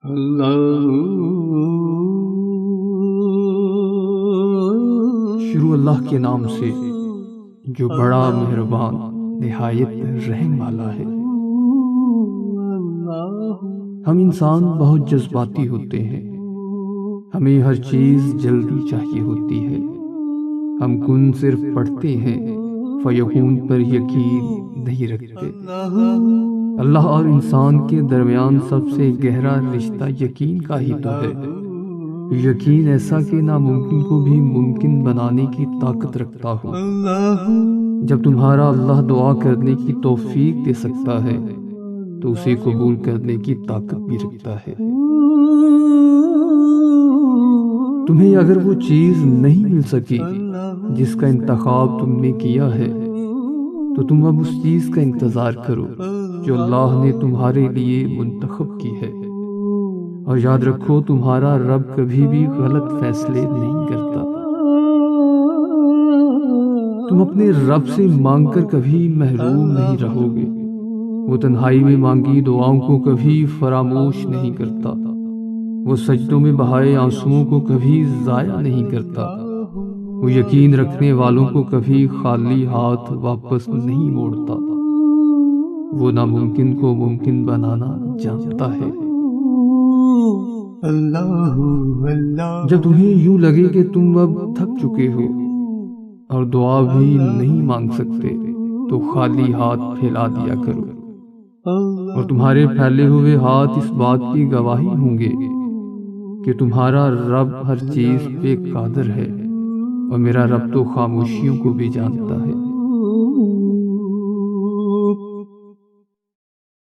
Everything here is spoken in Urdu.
شروع اللہ کے نام سے جو بڑا مہربان نہایت رحم والا ہے۔ ہم انسان بہت جذباتی ہوتے ہیں، ہمیں ہر چیز جلدی چاہیے ہوتی ہے۔ ہم کن صرف پڑھتے ہیں، فیکون پر یقین نہیں رکھتے۔ اللہ اور انسان کے درمیان سب سے گہرا رشتہ یقین کا ہی تو ہے۔ یقین ایسا کہ ناممکن کو بھی ممکن بنانے کی طاقت رکھتا ہو۔ جب تمہارا اللہ دعا کرنے کی توفیق دے سکتا ہے تو اسے قبول کرنے کی طاقت بھی رکھتا ہے۔ تمہیں اگر وہ چیز نہیں مل سکی جس کا انتخاب تم نے کیا ہے تو تم اب اس چیز کا انتظار کرو جو اللہ نے تمہارے لیے منتخب کی ہے۔ اور یاد رکھو، تمہارا رب کبھی بھی غلط فیصلے نہیں کرتا۔ تم اپنے رب سے مانگ کر کبھی محروم نہیں رہو گے۔ وہ تنہائی میں مانگی دعاؤں کو کبھی فراموش نہیں کرتا۔ وہ سجدوں میں بہائے آنسوؤں کو کبھی ضائع نہیں کرتا۔ وہ یقین رکھنے والوں کو کبھی خالی ہاتھ واپس نہیں موڑتا۔ وہ ناممکن کو ممکن بنانا جانتا ہے۔ جب تمہیں یوں لگے کہ تم اب تھک چکے ہو اور دعا بھی نہیں مانگ سکتے تو خالی ہاتھ پھیلا دیا کرو، اور تمہارے پھیلے ہوئے ہاتھ اس بات کی گواہی ہوں گے کہ تمہارا رب ہر چیز پہ قادر ہے، اور میرا رب تو خاموشیوں کو بھی جانتا ہے۔